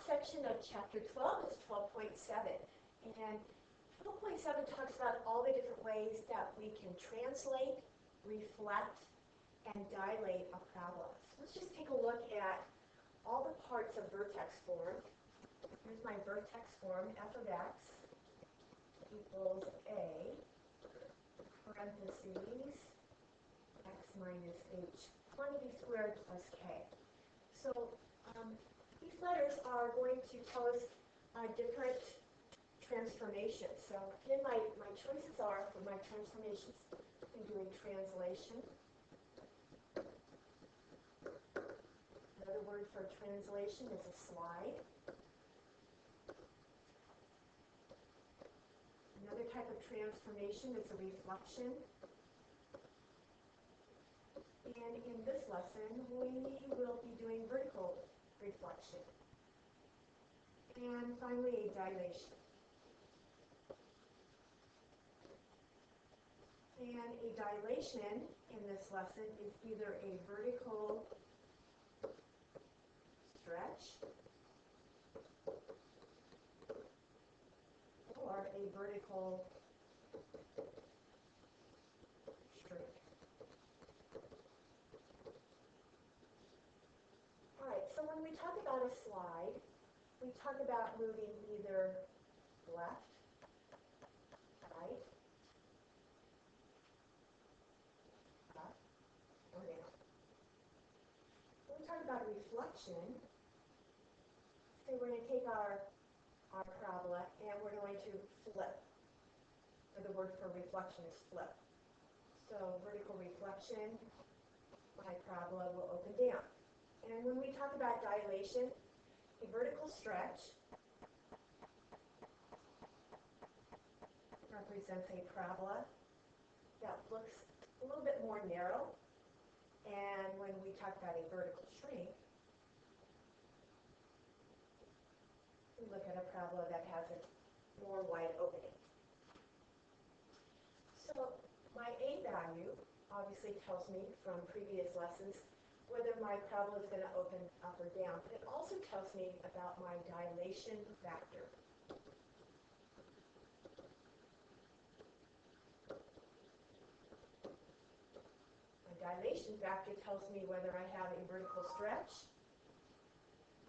last section of chapter 12 is 12.7. And 12.7 talks about all the different ways that we can translate, reflect, and dilate a parabola. So let's just take a look at all the parts of vertex form. Here's my vertex form, f of x equals a, parentheses, x minus h, quantity squared plus k. So these letters are going to tell us different transformations. So again, my choices are, for my transformations, I'm doing translation. Another word for translation is a slide. Another type of transformation is a reflection. And in this lesson, we will be doing vertical reflection. And finally, a dilation. And a dilation in this lesson is either a vertical stretch or a vertical shrink. All right, so when we talk about a slide, we talk about moving either left, right, up, or down. When we talk about reflection, say we're going to take our parabola and we're going to flip. Or the word for reflection is flip. So vertical reflection, my parabola will open down. And when we talk about dilation, a vertical stretch represents a parabola that looks a little bit more narrow. And when we talk about a vertical shrink, we look at a parabola that has a more wide opening. So my A value obviously tells me from previous lessons whether my parabola is going to open up or down. But it also tells me about my dilation factor. My dilation factor tells me whether I have a vertical stretch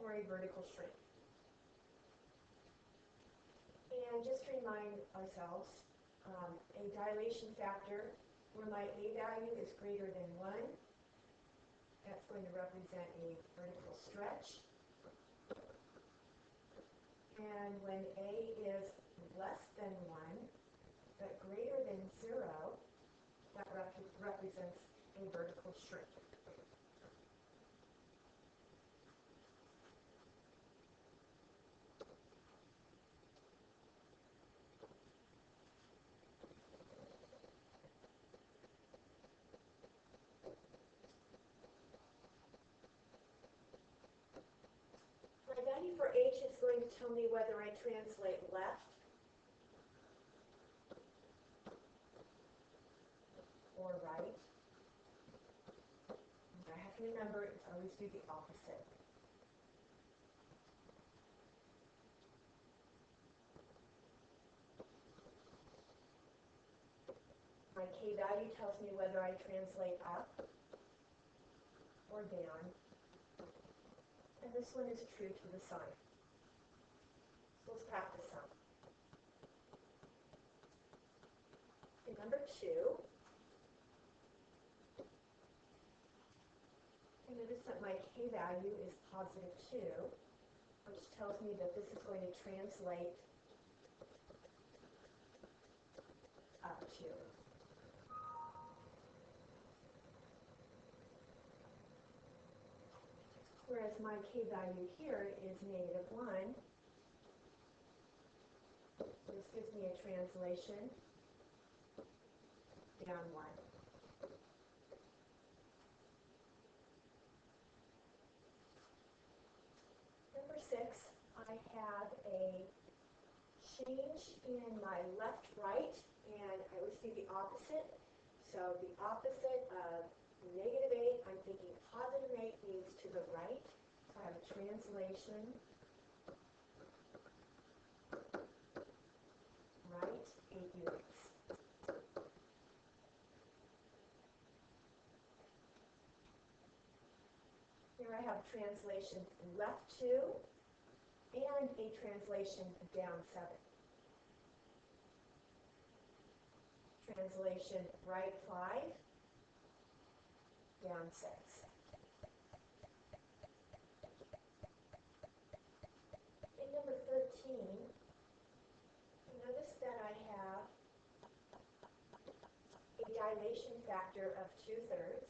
or a vertical shrink. And just to remind ourselves, a dilation factor where my A value is greater than 1, that's going to represent a vertical stretch. And when A is less than 1, but greater than 0, that represents a vertical shrink. My value for H is going to tell me whether I translate left or right. And I have to remember to always do the opposite. My K value tells me whether I translate up or down. And this one is true to the sign. So let's practice some. In number 2, I notice that my K value is positive 2, which tells me that this is going to translate up 2. Whereas my K value here is negative 1. This gives me a translation down 1. Number 6, I have a change in my left-right, and I always see the opposite. So the opposite of negative 8, I'm thinking positive 8 means to the right. So I have a translation right? 8 units. Here I have translation left 2 and a translation down 7. Translation right 5, down 6. In number 13, notice that I have a dilation factor of 2/3,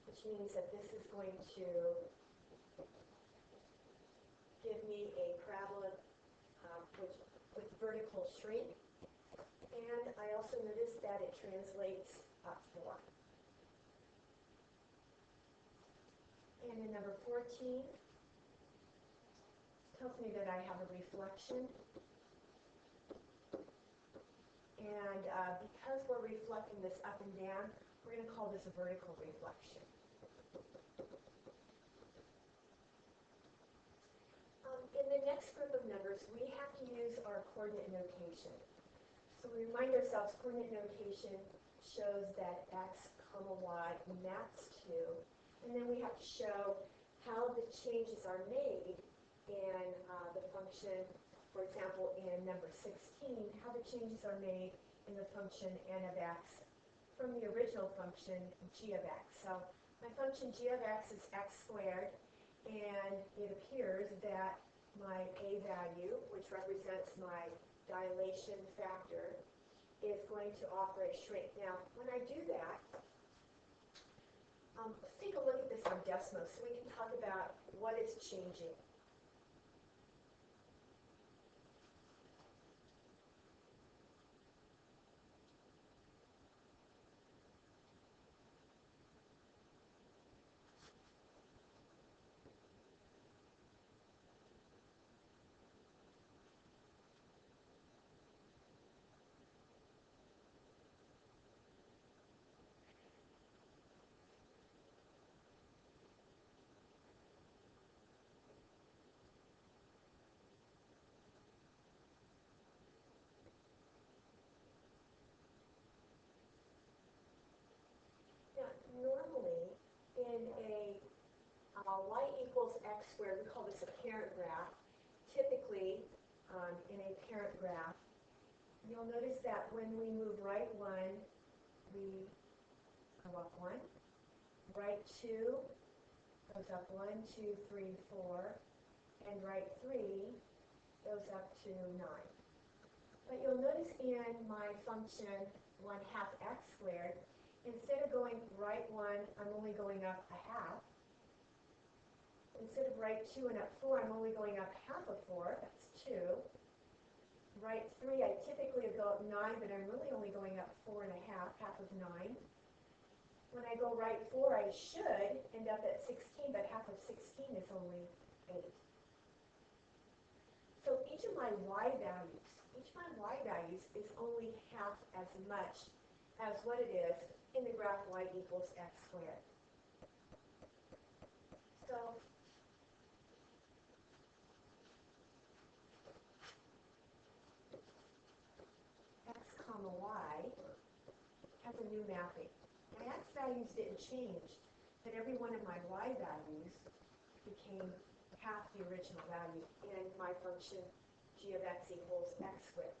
which means that this is going to give me a parabola with vertical shrink. And I also noticed that it translates up 4. And in number 14, tells me that I have a reflection. And because we're reflecting this up and down, we're going to call this a vertical reflection. In the next group of numbers, we have to use our coordinate notation. So we remind ourselves coordinate notation shows that x, y maps to, and then we have to show how the changes are made in the function, for example, in number 16, how the changes are made in the function n of x from the original function g of x. So my function g of x is x squared, and it appears that my a value, which represents my dilation factor, is going to offer a shrink. Now, when I do that, let's take a look at this on Desmos so we can talk about what is changing. Now, normally, in a y equals x squared, we call this a parent graph. Typically, in a parent graph, you'll notice that when we move right 1, we go up 1. Right 2 goes up 1, 2, 3, 4. And right 3 goes up to 9. But you'll notice in my function 1/2 x squared, instead of going right 1, I'm only going up 1/2. Instead of right 2 and up 4, I'm only going up 1/2 of 4. That's 2. Right 3, I typically go up 9, but I'm really only going up 4 1/2, half of 9. When I go right 4, I should end up at 16, but half of 16 is only 8. So each of my y values is only half as much as what it is in the graph y equals x squared. So x comma y has a new mapping. My x values didn't change, but every one of my y values became half the original value in my function g of x equals x squared.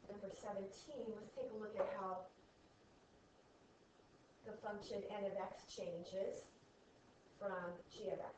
Number 17, let's take a look at how the function n of x changes from g of x.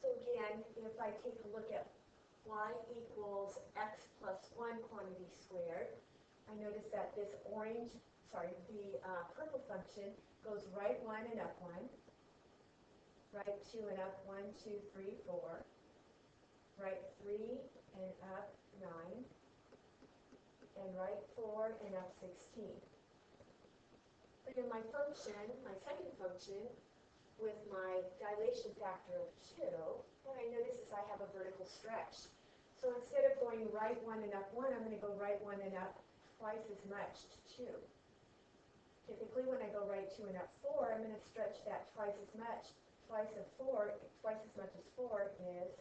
So again, if I take a look at y equals x plus 1 quantity squared. I notice that this the purple function goes right 1 and up 1, right 2 and up 1, 2, 3, 4, right 3 and up 9, and right 4 and up 16. But in my function, my second function, with my dilation factor of 2, what I notice is I have a vertical stretch. So instead of going right 1 and up 1, I'm going to go right 1 and up twice as much to 2. Typically, when I go right 2 and up 4, I'm going to stretch that twice as much. Twice as much as 4 is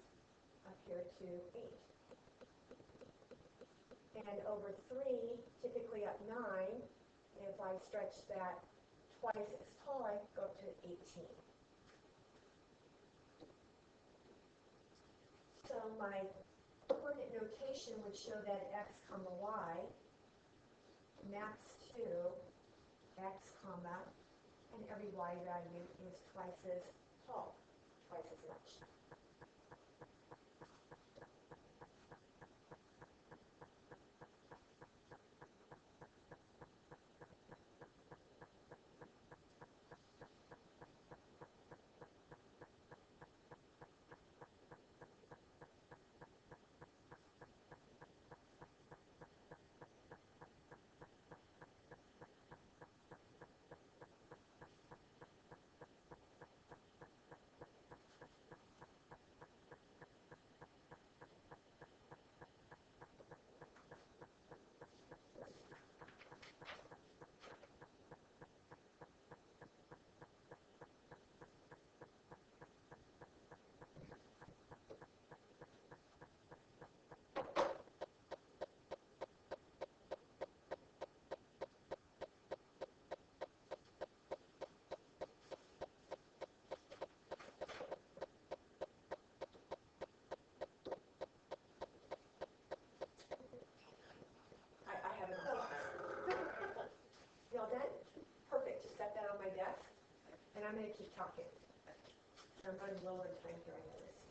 up here to 8. And over 3, typically up 9, if I stretch that twice as tall, I go up to 18. So my coordinate notation would show that x comma y maps to x comma, and every y value is twice as tall, twice as much. I have it all. Y'all done? Perfect. Just set that on my desk, and I'm going to keep talking. I'm running low on time here, I notice.